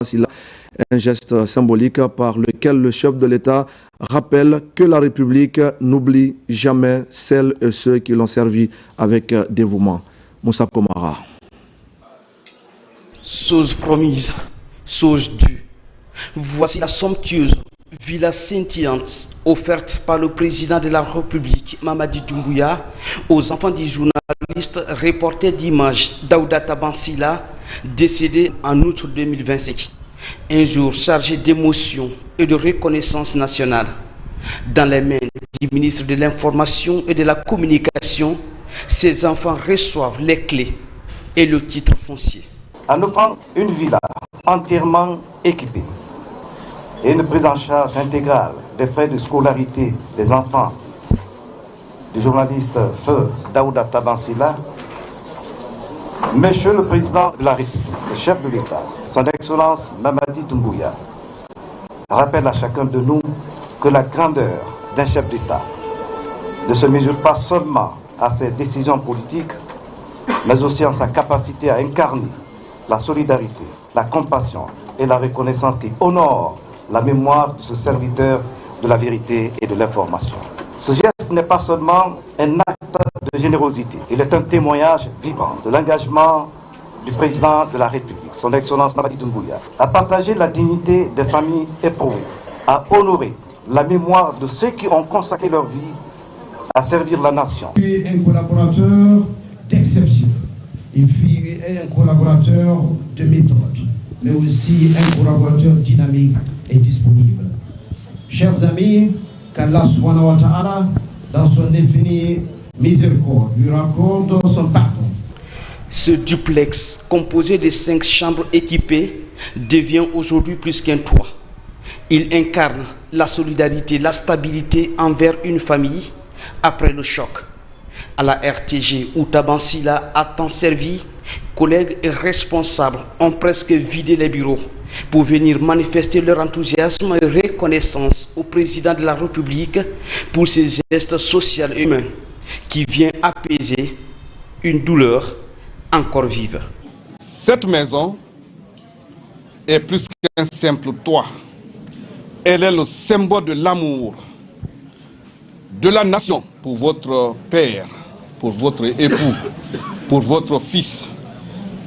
Un geste symbolique par lequel le chef de l'État rappelle que la République n'oublie jamais celles et ceux qui l'ont servi avec dévouement. Moussa Komara. Chose promise, chose due. Voici la somptueuse villa scintillante offerte par le président de la République, Mamadi Doumbouya, aux enfants du journaliste reporter d'images Daouda Tabansila, décédé en août 2025. Un jour chargé d'émotion et de reconnaissance nationale. Dans les mains du ministre de l'Information et de la Communication, ces enfants reçoivent les clés et le titre foncier. En offrant une villa entièrement équipée et une prise en charge intégrale des frais de scolarité des enfants du journaliste Feu Daouda Tabansila, Monsieur le Président de la République, le chef de l'État, Son Excellence Mamadi Doumbouya, rappelle à chacun de nous que la grandeur d'un chef d'État ne se mesure pas seulement à ses décisions politiques, mais aussi en sa capacité à incarner la solidarité, la compassion et la reconnaissance qui honorent la mémoire de ce serviteur de la vérité et de l'information. Ce geste n'est pas seulement un acte de générosité, il est un témoignage vivant de l'engagement du président de la République, Son Excellence Mamadi Doumbouya, à partager la dignité des familles éprouvées, à honorer la mémoire de ceux qui ont consacré leur vie à servir la nation. Il fut un collaborateur d'exception, il fut un collaborateur de méthode, mais aussi un collaborateur dynamique et disponible. Chers amis, qu'Allah subhanahu wa ta'ala, dans son infinie miséricorde, lui raccorde son pardon. Ce duplex, composé de 5 chambres équipées, devient aujourd'hui plus qu'un toit. Il incarne la solidarité, la stabilité envers une famille après le choc. À la RTG où Tabansila a tant servi, collègues et responsables ont presque vidé les bureaux pour venir manifester leur enthousiasme et reconnaissance au président de la République pour ces gestes sociaux et humains qui vient apaiser une douleur encore vive. Cette maison est plus qu'un simple toit. Elle est le symbole de l'amour de la nation pour votre père, pour votre époux, pour votre fils.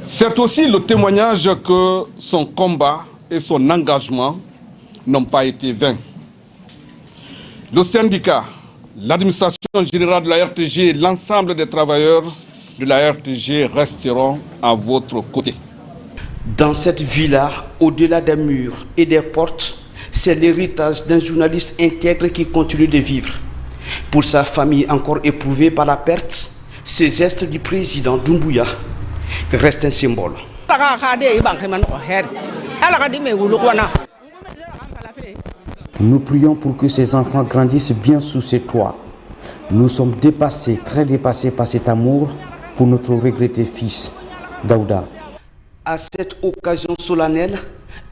C'est aussi le témoignage que son combat et son engagement n'ont pas été vains. Le syndicat, l'administration générale de la RTG et l'ensemble des travailleurs de la RTG resteront à votre côté. Dans cette villa, au-delà des murs et des portes, c'est l'héritage d'un journaliste intègre qui continue de vivre. Pour sa famille encore éprouvée par la perte, ce geste du président Doumbouya reste un symbole. Nous prions pour que ces enfants grandissent bien sous ces toits. Nous sommes dépassés, très dépassés par cet amour pour notre regretté fils, Daouda. À cette occasion solennelle,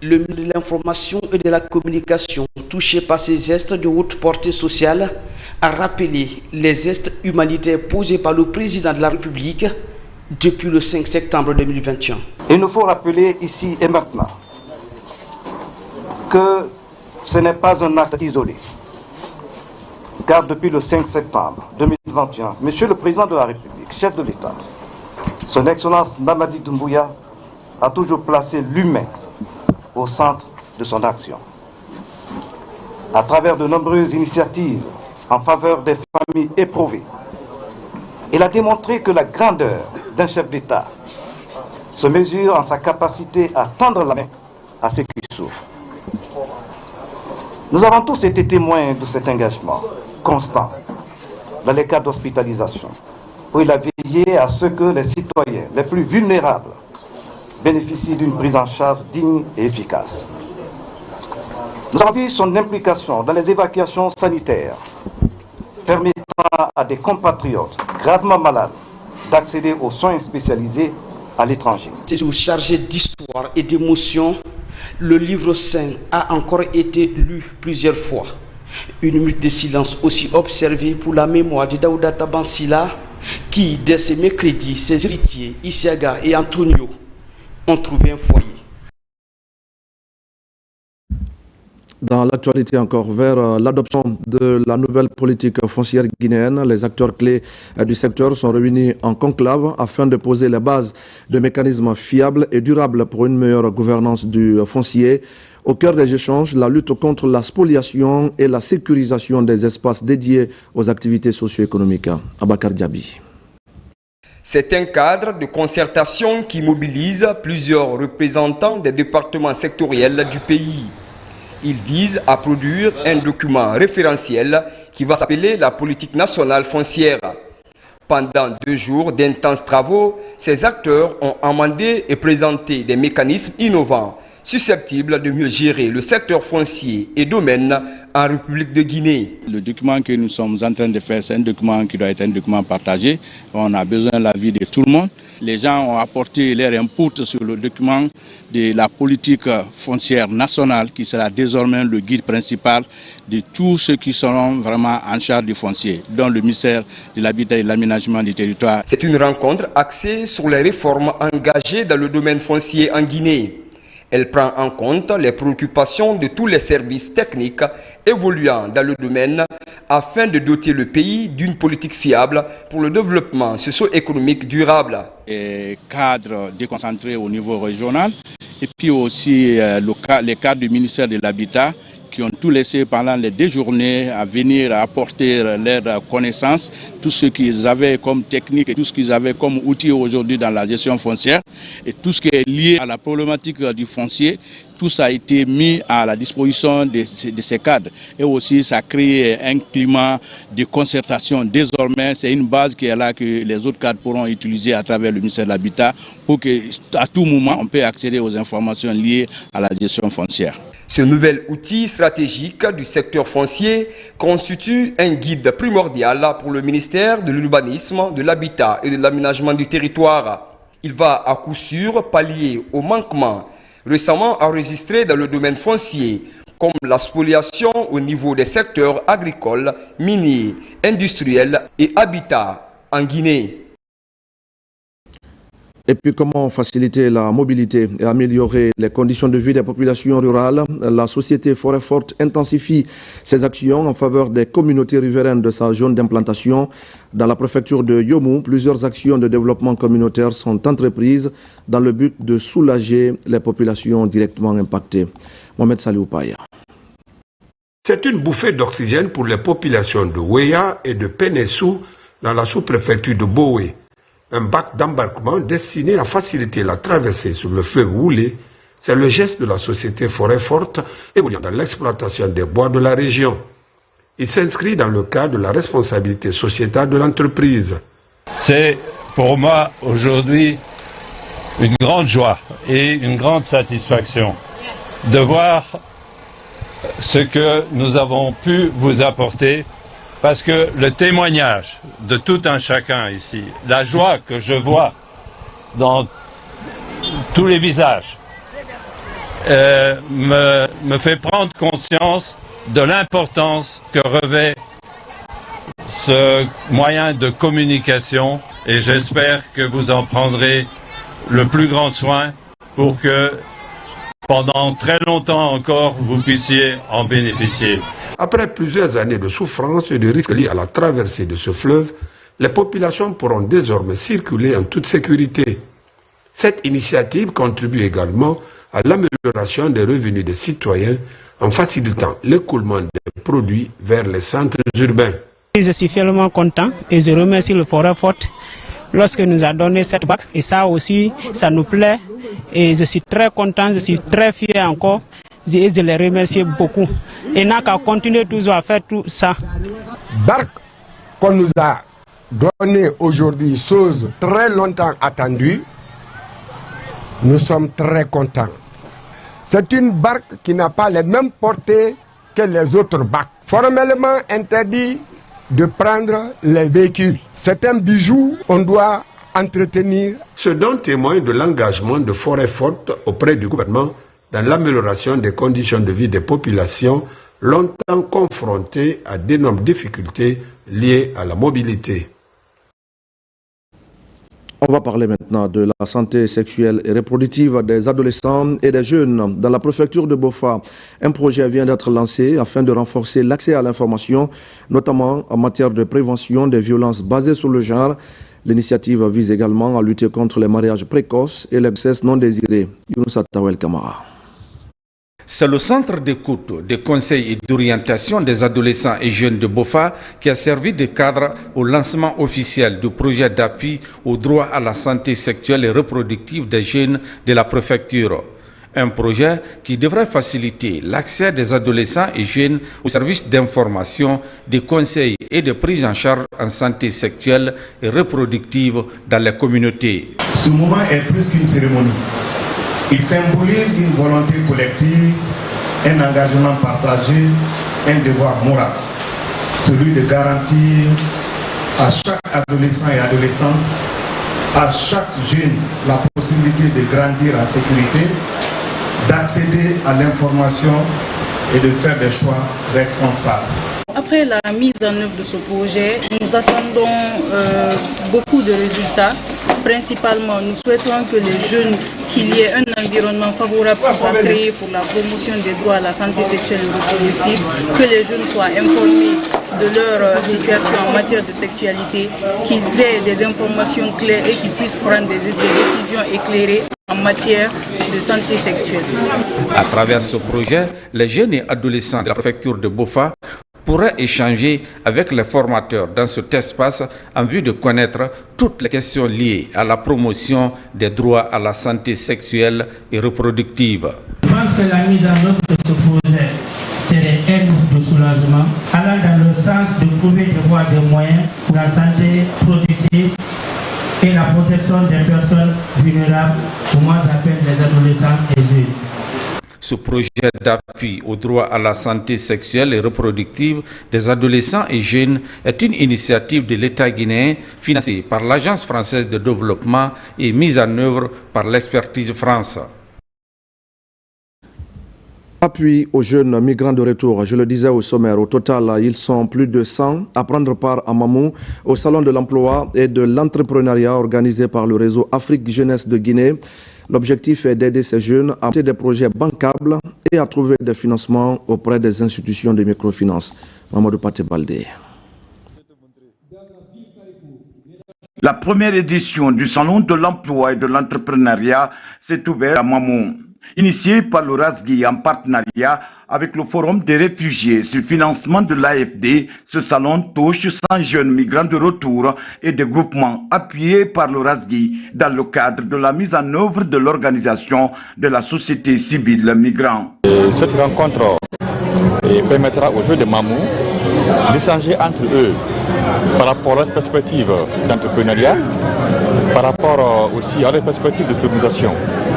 le ministre de l'Information et de la Communication, touché par ces gestes de haute portée sociale, a rappelé les gestes humanitaires posés par le président de la République depuis le 5 septembre 2021. Il nous faut rappeler ici et maintenant que ce n'est pas un acte isolé. Car depuis le 5 septembre 2021, Monsieur le Président de la République, chef de l'État, Son Excellence Mamadi Doumbouya a toujours placé l'humain au centre de son action. À travers de nombreuses initiatives en faveur des familles éprouvées, il a démontré que la grandeur d'un chef d'État se mesure en sa capacité à tendre la main à ceux qui souffrent. Nous avons tous été témoins de cet engagement constant dans les cas d'hospitalisation, où il a veillé à ce que les citoyens les plus vulnérables bénéficient d'une prise en charge digne et efficace. Nous avons vu son implication dans les évacuations sanitaires, permettant à des compatriotes gravement malades d'accéder aux soins spécialisés à l'étranger. Chargé d'histoire et d'émotion, le livre saint a encore été lu plusieurs fois. Une minute de silence aussi observée pour la mémoire de Daouda Tabansila, qui, dès ce mercredi, ses héritiers, Isiaga et Antonio, ont trouvé un foyer. Dans l'actualité encore, vers l'adoption de la nouvelle politique foncière guinéenne, les acteurs clés du secteur sont réunis en conclave afin de poser les bases de mécanismes fiables et durables pour une meilleure gouvernance du foncier. Au cœur des échanges, la lutte contre la spoliation et la sécurisation des espaces dédiés aux activités socio-économiques. Abakar Diaby. C'est un cadre de concertation qui mobilise plusieurs représentants des départements sectoriels du pays. Il vise à produire un document référentiel qui va s'appeler la politique nationale foncière. Pendant 2 jours d'intenses travaux, ces acteurs ont amendé et présenté des mécanismes innovants susceptibles de mieux gérer le secteur foncier et domaine en République de Guinée. Le document que nous sommes en train de faire, c'est un document qui doit être un document partagé. On a besoin de l'avis de tout le monde. Les gens ont apporté leur input sur le document de la politique foncière nationale qui sera désormais le guide principal de tous ceux qui seront vraiment en charge du foncier, dont le ministère de l'Habitat et de l'Aménagement du territoire. C'est une rencontre axée sur les réformes engagées dans le domaine foncier en Guinée. Elle prend en compte les préoccupations de tous les services techniques évoluant dans le domaine afin de doter le pays d'une politique fiable pour le développement socio-économique durable. Et cadres déconcentrés au niveau régional et puis aussi les cadres du ministère de l'Habitat qui ont tout laissé pendant les 2 journées à venir apporter leurs connaissances, tout ce qu'ils avaient comme technique et tout ce qu'ils avaient comme outil aujourd'hui dans la gestion foncière et tout ce qui est lié à la problématique du foncier. Tout ça a été mis à la disposition de ces cadres et aussi ça crée un climat de concertation. Désormais, c'est une base qui est là que les autres cadres pourront utiliser à travers le ministère de l'Habitat pour qu'à tout moment, on puisse accéder aux informations liées à la gestion foncière. Ce nouvel outil stratégique du secteur foncier constitue un guide primordial pour le ministère de l'Urbanisme, de l'Habitat et de l'Aménagement du territoire. Il va à coup sûr pallier aux manquements récemment enregistrés dans le domaine foncier, comme la spoliation au niveau des secteurs agricoles, miniers, industriels et habitat en Guinée. Et puis comment faciliter la mobilité et améliorer les conditions de vie des populations rurales? La société Forêt Forte intensifie ses actions en faveur des communautés riveraines de sa zone d'implantation. Dans la préfecture de Yomou, plusieurs actions de développement communautaire sont entreprises dans le but de soulager les populations directement impactées. Mohamed Saliou Paya. C'est une bouffée d'oxygène pour les populations de Ouéa et de Pénessou dans la sous-préfecture de Boé. Un bac d'embarquement destiné à faciliter la traversée sur le fleuve Woulé, c'est le geste de la société Forêt Forte évoluant dans l'exploitation des bois de la région. Il s'inscrit dans le cadre de la responsabilité sociétale de l'entreprise. C'est pour moi aujourd'hui une grande joie et une grande satisfaction de voir ce que nous avons pu vous apporter. Parce que le témoignage de tout un chacun ici, la joie que je vois dans tous les visages, me fait prendre conscience de l'importance que revêt ce moyen de communication et j'espère que vous en prendrez le plus grand soin pour que pendant très longtemps encore vous puissiez en bénéficier. Après plusieurs années de souffrance et de risques liés à la traversée de ce fleuve, les populations pourront désormais circuler en toute sécurité. Cette initiative contribue également à l'amélioration des revenus des citoyens en facilitant l'écoulement des produits vers les centres urbains. Je suis vraiment content et je remercie le Forêt Forte lorsque nous a donné cette bac. Et ça aussi, ça nous plaît et je suis très content, je suis très fier encore. Je les remercie beaucoup. Et n'a qu'à continuer toujours à faire tout ça. Barque qu'on nous a donné aujourd'hui, chose très longtemps attendue, nous sommes très contents. C'est une barque qui n'a pas les mêmes portées que les autres barques. Formellement interdit de prendre les véhicules. C'est un bijou qu'on doit entretenir. Ce dont témoigne de l'engagement de Forêt Forte auprès du gouvernement dans l'amélioration des conditions de vie des populations longtemps confrontées à d'énormes difficultés liées à la mobilité. On va parler maintenant de la santé sexuelle et reproductive des adolescents et des jeunes. Dans la préfecture de Bofa, un projet vient d'être lancé afin de renforcer l'accès à l'information, notamment en matière de prévention des violences basées sur le genre. L'initiative vise également à lutter contre les mariages précoces et les grossesses non désirées. Younousa Tawel Kamara. C'est le centre d'écoute, de conseil et d'orientation des adolescents et jeunes de Bofa qui a servi de cadre au lancement officiel du projet d'appui au droit à la santé sexuelle et reproductive des jeunes de la préfecture. Un projet qui devrait faciliter l'accès des adolescents et jeunes aux services d'information, de conseil et de prise en charge en santé sexuelle et reproductive dans les communautés. Ce moment est plus qu'une cérémonie. Il symbolise une volonté collective, un engagement partagé, un devoir moral, celui de garantir à chaque adolescent et adolescente, à chaque jeune, la possibilité de grandir en sécurité, d'accéder à l'information et de faire des choix responsables. Après la mise en œuvre de ce projet, nous attendons beaucoup de résultats. Principalement, nous souhaitons que les jeunes, qu'il y ait un environnement favorable qui soit créé pour la promotion des droits à la santé sexuelle et reproductive, que les jeunes soient informés de leur situation en matière de sexualité, qu'ils aient des informations claires et qu'ils puissent prendre des décisions éclairées en matière de santé sexuelle. À travers ce projet, les jeunes et adolescents de la préfecture de Bofa pourraient échanger avec les formateurs dans cet espace en vue de connaître toutes les questions liées à la promotion des droits à la santé sexuelle et reproductive. Je pense que la mise en œuvre de ce projet serait un outil de soulagement, allant dans le sens de trouver des voies et moyens pour la santé reproductive et la protection des personnes vulnérables, pour moi j'appelle les adolescents et jeunes. Ce projet d'appui au droit à la santé sexuelle et reproductive des adolescents et jeunes est une initiative de l'État guinéen financée par l'Agence française de développement et mise en œuvre par l'Expertise France. Appui aux jeunes migrants de retour, je le disais au sommaire, au total, ils sont plus de 100 à prendre part à Mamou au Salon de l'emploi et de l'entrepreneuriat organisé par le réseau Afrique Jeunesse de Guinée. L'objectif est d'aider ces jeunes à monter des projets bancables et à trouver des financements auprès des institutions de microfinance. Mamadou Paté Baldé. La première édition du Salon de l'emploi et de l'entrepreneuriat s'est ouverte à Mamou. Initié par le RASGI en partenariat avec le Forum des réfugiés sur le financement de l'AFD, ce salon touche 100 jeunes migrants de retour et des groupements appuyés par le RASGI dans le cadre de la mise en œuvre de l'organisation de la société civile migrant. Cette rencontre permettra aux jeunes de Mamou d'échanger entre eux par rapport à leurs perspectives d'entrepreneuriat, par rapport aussi à leurs perspectives de féminisation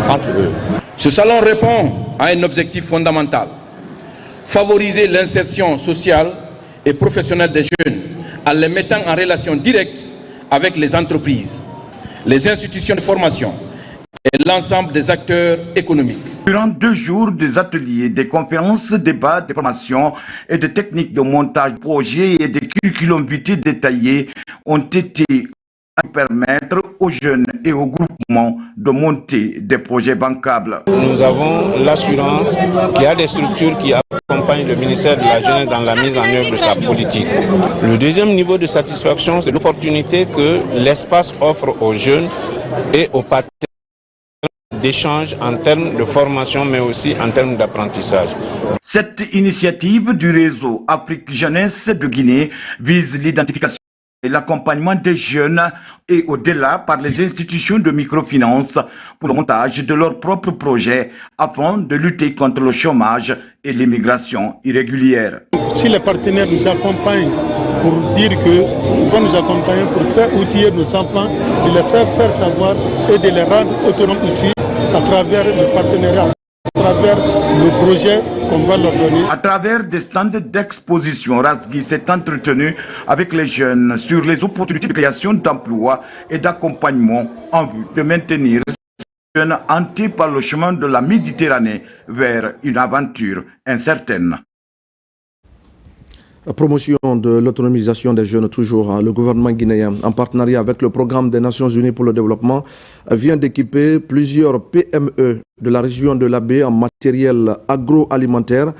entre eux. Ce salon répond à un objectif fondamental, favoriser l'insertion sociale et professionnelle des jeunes en les mettant en relation directe avec les entreprises, les institutions de formation et l'ensemble des acteurs économiques. Durant 2 jours, des ateliers, des conférences, débats, des formations et des techniques de montage de projets et des curriculums vitae détaillés ont été à permettre aux jeunes et aux groupements de monter des projets bancables. Nous avons l'assurance qu'il y a des structures qui accompagnent le ministère de la Jeunesse dans la mise en œuvre de sa politique. Le deuxième niveau de satisfaction, c'est l'opportunité que l'espace offre aux jeunes et aux partenaires d'échange en termes de formation, mais aussi en termes d'apprentissage. Cette initiative du réseau Afrique Jeunesse de Guinée vise l'identification et l'accompagnement des jeunes et au-delà par les institutions de microfinance pour le montage de leurs propres projets afin de lutter contre le chômage et l'immigration irrégulière. Si les partenaires nous accompagnent pour dire qu'ils vont nous accompagner pour faire outiller nos enfants, de les faire savoir et de les rendre autonomes ici à travers le partenariat, à travers le projet qu'on va leur donner. À travers des stands d'exposition, RASGI s'est entretenu avec les jeunes sur les opportunités de création d'emplois et d'accompagnement en vue de maintenir ces jeunes hantés par le chemin de la Méditerranée vers une aventure incertaine. Promotion de l'autonomisation des jeunes, toujours. Le gouvernement guinéen, en partenariat avec le programme des Nations Unies pour le développement, vient d'équiper plusieurs PME de la région de l'Abbé en matériel agroalimentaire.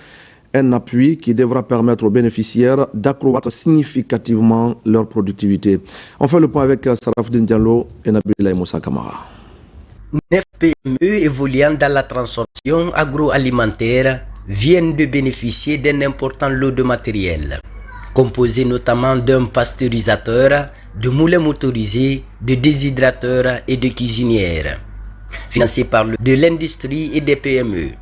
Un appui qui devra permettre aux bénéficiaires d'accroître significativement leur productivité. On fait le point avec Sarafdine Diallo et Nabila Moussa Kamara. 9 PME évoluant dans la transformation agroalimentaire viennent de bénéficier d'un important lot de matériel, composé notamment d'un pasteurisateur, de moulins motorisés, de déshydrateurs et de cuisinières, financé par de l'industrie et des PME.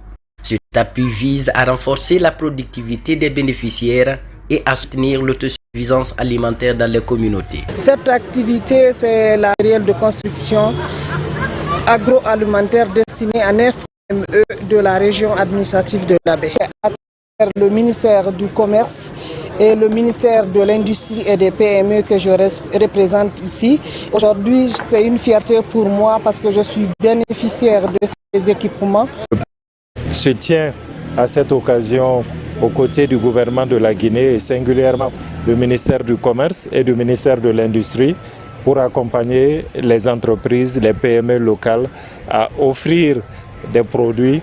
Cet appui vise à renforcer la productivité des bénéficiaires et à soutenir l'autosuffisance alimentaire dans les communautés. Cette activité, c'est la matériel de construction agroalimentaire destiné à 9 PME de la région administrative de l'Abbé. À travers le ministère du Commerce et le ministère de l'Industrie et des PME que je représente ici. Aujourd'hui, c'est une fierté pour moi parce que je suis bénéficiaire de ces équipements. Je tiens à cette occasion aux côtés du gouvernement de la Guinée et singulièrement du ministère du Commerce et du ministère de l'Industrie pour accompagner les entreprises, les PME locales à offrir des produits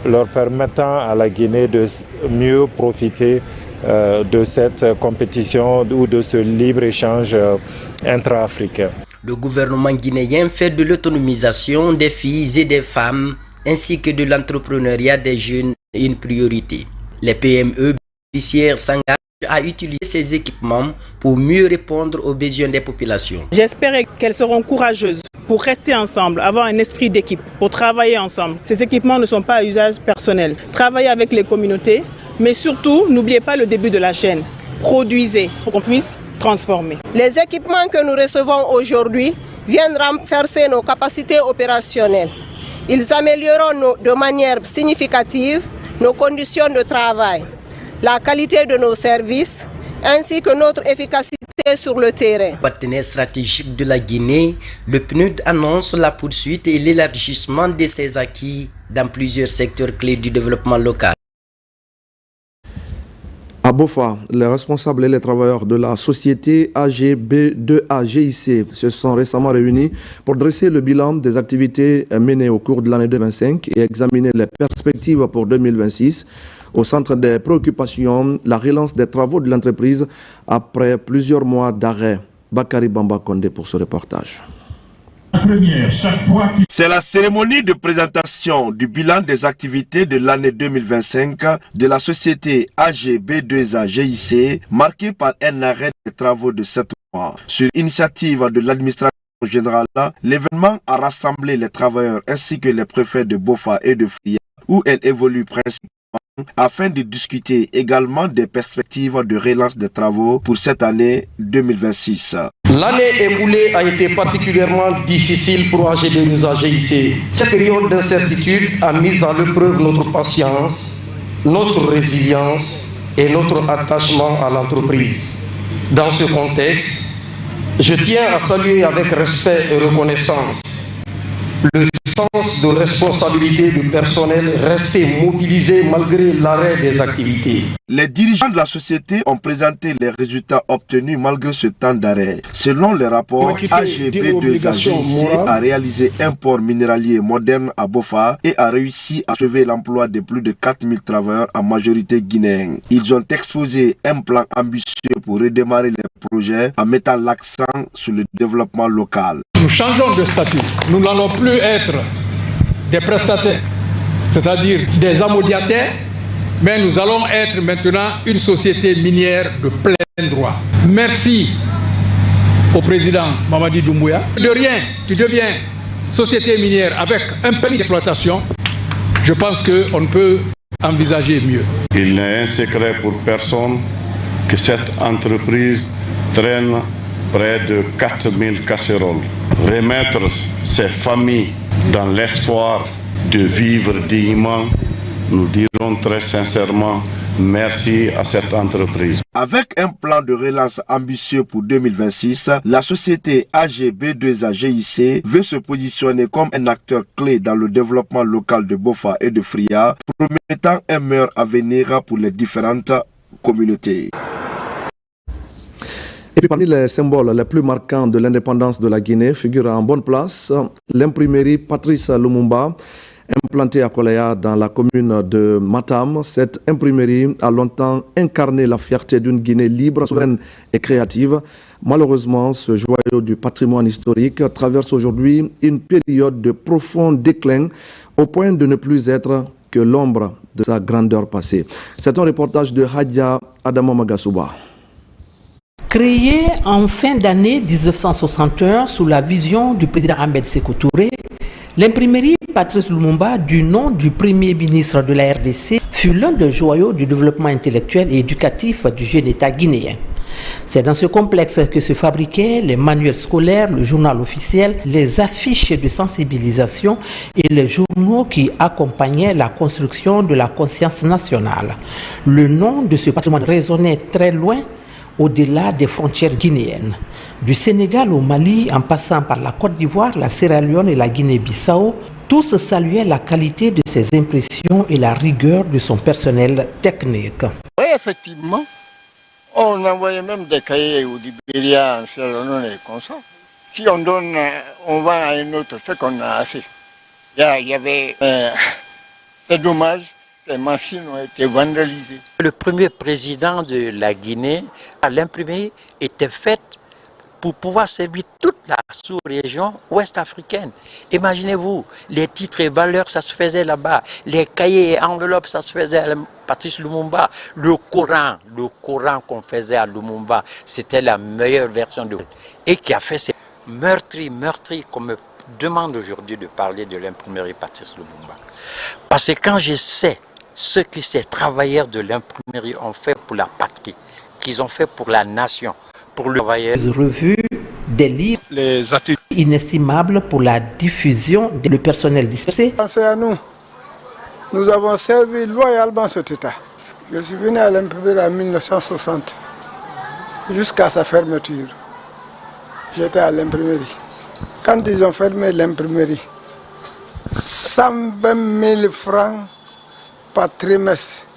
leur permettant à la Guinée de mieux profiter de cette compétition ou de ce libre-échange intra-africain. Le gouvernement guinéen fait de l'autonomisation des filles et des femmes ainsi que de l'entrepreneuriat des jeunes une priorité. Les PME bénéficiaires s'engagent à utiliser ces équipements pour mieux répondre aux besoins des populations. J'espère qu'elles seront courageuses pour rester ensemble, avoir un esprit d'équipe, pour travailler ensemble. Ces équipements ne sont pas à usage personnel. Travailler avec les communautés, mais surtout, n'oubliez pas le début de la chaîne. Produisez pour qu'on puisse transformer. Les équipements que nous recevons aujourd'hui viennent renforcer nos capacités opérationnelles. Ils amélioreront de manière significative nos conditions de travail, la qualité de nos services, ainsi que notre efficacité sur le terrain. Partenaire stratégique de la Guinée, le PNUD annonce la poursuite et l'élargissement de ses acquis dans plusieurs secteurs clés du développement local. À Bofa, les responsables et les travailleurs de la société AGB2AGIC se sont récemment réunis pour dresser le bilan des activités menées au cours de l'année 2025 et examiner les perspectives pour 2026. Au centre des préoccupations, la relance des travaux de l'entreprise après plusieurs mois d'arrêt. Bakary Bamba Kondé pour ce reportage. C'est la cérémonie de présentation du bilan des activités de l'année 2025 de la société AGB2AGIC, marquée par un arrêt des travaux de 7 mois. Sur initiative de l'administration générale, l'événement a rassemblé les travailleurs ainsi que les préfets de Bofa et de Fria, où elle évolue principalement, afin de discuter également des perspectives de relance des travaux pour cette année 2026. L'année écoulée a été particulièrement difficile pour AGB2AGIC. Cette période d'incertitude a mis à l'épreuve notre patience, notre résilience et notre attachement à l'entreprise. Dans ce contexte, je tiens à saluer avec respect et reconnaissance le sens de responsabilité du personnel resté mobilisé malgré l'arrêt des activités. Les dirigeants de la société ont présenté les résultats obtenus malgré ce temps d'arrêt. Selon les rapports, AGB2AGIC a réalisé un port minéralier moderne à Bofa et a réussi à sauver l'emploi de plus de 4000 travailleurs en majorité guinéens. Ils ont exposé un plan ambitieux pour redémarrer les projets en mettant l'accent sur le développement local. Nous changeons de statut. Nous n'allons plus être des prestataires, c'est-à-dire des amodiataires, mais nous allons être maintenant une société minière de plein droit. Merci au président Mamadi Doumbouya. De rien, tu deviens société minière avec un permis d'exploitation. Je pense qu'on ne peut envisager mieux. Il n'est un secret pour personne que cette entreprise traîne près de 4000 casseroles. Remettre ces familles dans l'espoir de vivre dignement, nous dirons très sincèrement merci à cette entreprise. Avec un plan de relance ambitieux pour 2026, la société AGB2AGIC veut se positionner comme un acteur clé dans le développement local de Bofa et de Fria, promettant un meilleur avenir pour les différentes communautés. Et puis parmi les symboles les plus marquants de l'indépendance de la Guinée figure en bonne place l'imprimerie Patrice Lumumba, implantée à Kolaya dans la commune de Matam. Cette imprimerie a longtemps incarné la fierté d'une Guinée libre, souveraine et créative. Malheureusement, ce joyau du patrimoine historique traverse aujourd'hui une période de profond déclin au point de ne plus être que l'ombre de sa grandeur passée. C'est un reportage de Hadja Adamo Magasuba. Créée en fin d'année 1961 sous la vision du président Ahmed Sékou Touré, l'imprimerie Patrice Lumumba, du nom du premier ministre de la RDC, fut l'un des joyaux du développement intellectuel et éducatif du jeune État guinéen. C'est dans ce complexe que se fabriquaient les manuels scolaires, le journal officiel, les affiches de sensibilisation et les journaux qui accompagnaient la construction de la conscience nationale. Le nom de ce patrimoine résonnait très loin, au-delà des frontières guinéennes. Du Sénégal au Mali, en passant par la Côte d'Ivoire, la Sierra Leone et la Guinée-Bissau, tous saluaient la qualité de ses impressions et la rigueur de son personnel technique. Oui, effectivement. On envoyait même des cahiers au Libéria, en Sierra Leone et comme ça. Si on donne, on vend à un autre, fait qu'on a assez. Il y avait... c'est dommage. Ces machines ont été vandalisées. Le premier président de la Guinée, l'imprimerie était faite pour pouvoir servir toute la sous-région ouest-africaine. Imaginez-vous, les titres et valeurs, ça se faisait là-bas. Les cahiers et enveloppes, ça se faisait à Patrice Lumumba. Le Coran qu'on faisait à Lumumba, c'était la meilleure version de... Et qui a fait ces meurtris qu'on me demande aujourd'hui de parler de l'imprimerie Patrice Lumumba. Parce que quand je sais ce que ces travailleurs de l'imprimerie ont fait pour la patrie, qu'ils ont fait pour la nation, pour le travailleur. Des revues, des livres, les ateliers inestimables pour la diffusion du personnel dispersé. Pensez à nous. Nous avons servi loyalement cet État. Je suis venu à l'imprimerie en 1960, jusqu'à sa fermeture. J'étais à l'imprimerie. Quand ils ont fermé l'imprimerie, 120 000 francs par trimestre,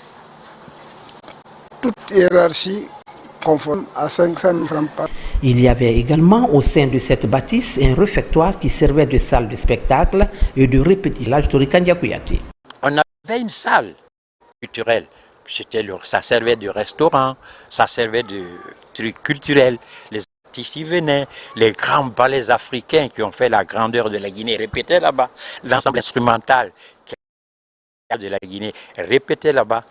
toute hiérarchie conforme à 500 000 francs par. Il y avait également au sein de cette bâtisse un réfectoire qui servait de salle de spectacle et de répétition. On avait une salle culturelle. Ça servait de restaurant, ça servait de trucs culturels. Les artistes y venaient, les grands ballets africains qui ont fait la grandeur de la Guinée répétaient là-bas. L'ensemble instrumental de la Guinée répétait là-bas.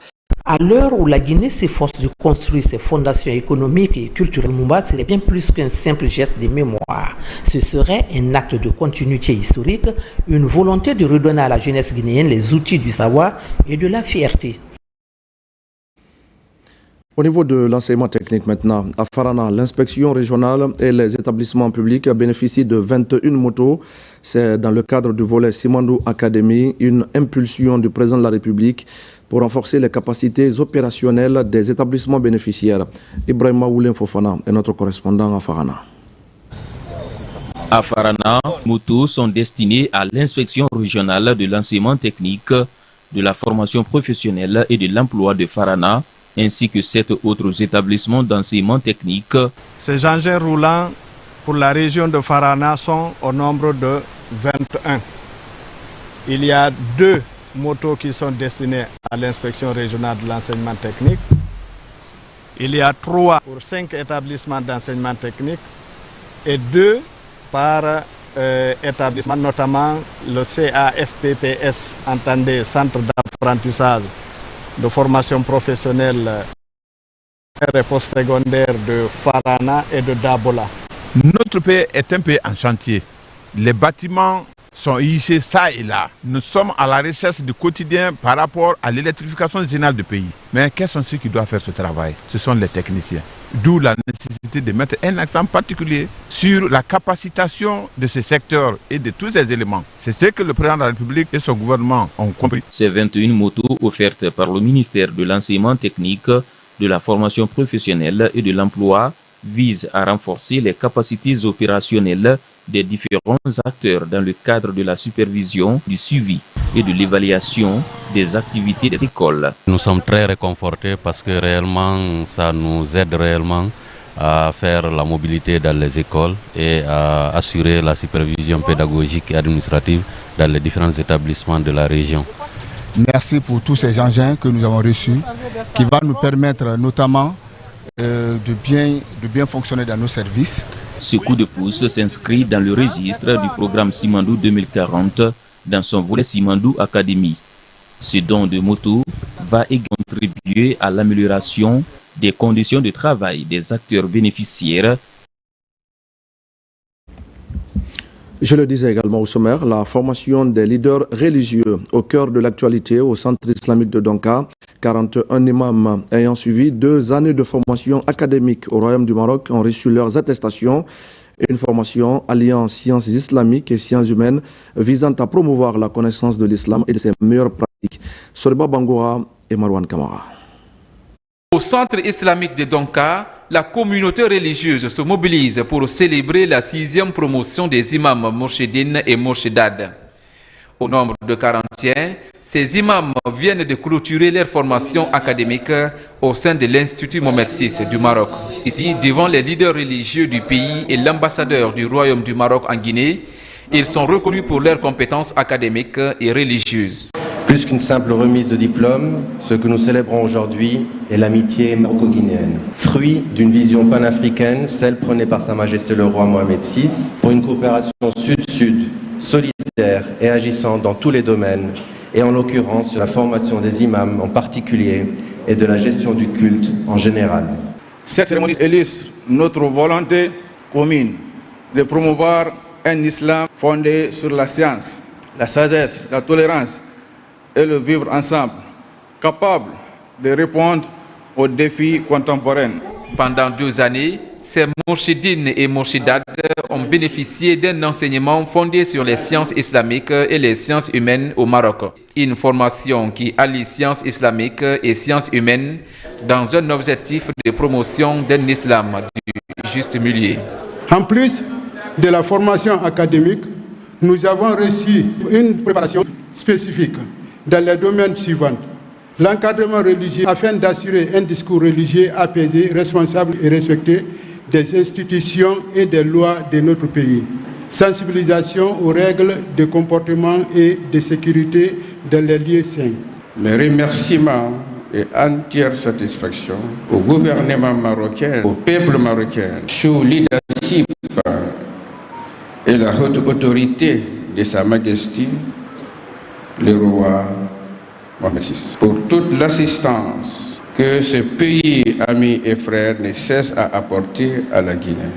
À l'heure où la Guinée s'efforce de construire ses fondations économiques et culturelles, Lumumba serait bien plus qu'un simple geste de mémoire. Ce serait un acte de continuité historique, une volonté de redonner à la jeunesse guinéenne les outils du savoir et de la fierté. Au niveau de l'enseignement technique maintenant, à Farana, l'inspection régionale et les établissements publics bénéficient de 21 motos. C'est dans le cadre du volet Simandou Academy, une impulsion du président de la République pour renforcer les capacités opérationnelles des établissements bénéficiaires. Ibrahima Oulin Fofana est notre correspondant à Farana. À Farana, les motos sont destinées à l'inspection régionale de l'enseignement technique, de la formation professionnelle et de l'emploi de Farana, ainsi que 7 autres établissements d'enseignement technique. Ces engins roulants pour la région de Farana sont au nombre de 21. Il y a 2 motos qui sont destinées à l'inspection régionale de l'enseignement technique. Il y a 3 pour 5 établissements d'enseignement technique et 2 par établissement, notamment le CAFPPS, entendez, Centre d'apprentissage de formation professionnelle et post-secondaire de Farana et de Dabola. Notre pays est un pays en chantier. Les bâtiments sont hissés ça et là. Nous sommes à la recherche du quotidien par rapport à l'électrification générale du pays. Mais quels sont ceux qui doivent faire ce travail? Ce sont les techniciens. D'où la nécessité de mettre un accent particulier sur la capacitation de ces secteurs et de tous ces éléments. C'est ce que le président de la République et son gouvernement ont compris. Ces 21 motos offertes par le ministère de l'enseignement technique, de la formation professionnelle et de l'emploi visent à renforcer les capacités opérationnelles des différents acteurs dans le cadre de la supervision, du suivi et de l'évaluation des activités des écoles. Nous sommes très réconfortés parce que réellement, ça nous aide réellement à faire la mobilité dans les écoles et à assurer la supervision pédagogique et administrative dans les différents établissements de la région. Merci pour tous ces engins que nous avons reçus, qui vont nous permettre notamment de bien fonctionner dans nos services. Ce coup de pouce s'inscrit dans le registre du programme Simandou 2040 dans son volet Simandou Academy. Ce don de moto va également contribuer à l'amélioration des conditions de travail des acteurs bénéficiaires. Je le disais également au sommaire, la formation des leaders religieux au cœur de l'actualité au centre islamique de Donka. 41 imams ayant suivi 2 années de formation académique au Royaume du Maroc ont reçu leurs attestations. Une formation alliant sciences islamiques et sciences humaines visant à promouvoir la connaissance de l'islam et de ses meilleures pratiques. Soriba Bangoura et Marwan Kamara. Au centre islamique de Donka, la communauté religieuse se mobilise pour célébrer la 6e promotion des imams Mourchidines et Mourchidades. Au nombre de 41, ces imams viennent de clôturer leur formation académique au sein de l'Institut Mohamed VI du Maroc. Ici, devant les leaders religieux du pays et l'ambassadeur du Royaume du Maroc en Guinée, ils sont reconnus pour leurs compétences académiques et religieuses. Plus qu'une simple remise de diplôme, ce que nous célébrons aujourd'hui est l'amitié maroco-guinéenne. Fruit d'une vision panafricaine, celle prônée par Sa Majesté le Roi Mohamed VI, pour une coopération sud-sud, solidaire et agissant dans tous les domaines, et en l'occurrence sur la formation des imams en particulier et de la gestion du culte en général. Cette cérémonie illustre notre volonté commune de promouvoir un islam fondé sur la science, la sagesse, la tolérance et le vivre ensemble, capable de répondre aux défis contemporains. Pendant 2 années, ces Mourchidines et Mourchidades ont bénéficié d'un enseignement fondé sur les sciences islamiques et les sciences humaines au Maroc. Une formation qui allie sciences islamiques et sciences humaines dans un objectif de promotion d'un islam du juste milieu. En plus de la formation académique, nous avons reçu une préparation spécifique dans les domaines suivants. L'encadrement religieux afin d'assurer un discours religieux apaisé, responsable et respecté des institutions et des lois de notre pays. Sensibilisation aux règles de comportement et de sécurité dans les lieux saints. Mes remerciements et entière satisfaction au gouvernement marocain, au peuple marocain, sous leadership et la haute autorité de Sa Majesté le roi Mohamed VI, pour toute l'assistance que ce pays, amis et frères, ne cesse à apporter à la Guinée.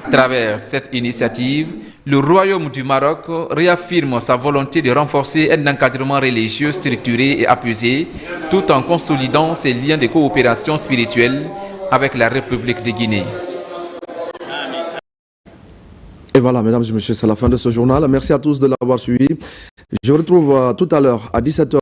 À travers cette initiative, le Royaume du Maroc réaffirme sa volonté de renforcer un encadrement religieux structuré et apaisé, tout en consolidant ses liens de coopération spirituelle avec la République de Guinée. Et voilà, mesdames et messieurs, c'est la fin de ce journal. Merci à tous de l'avoir suivi. Je vous retrouve tout à l'heure à 17h.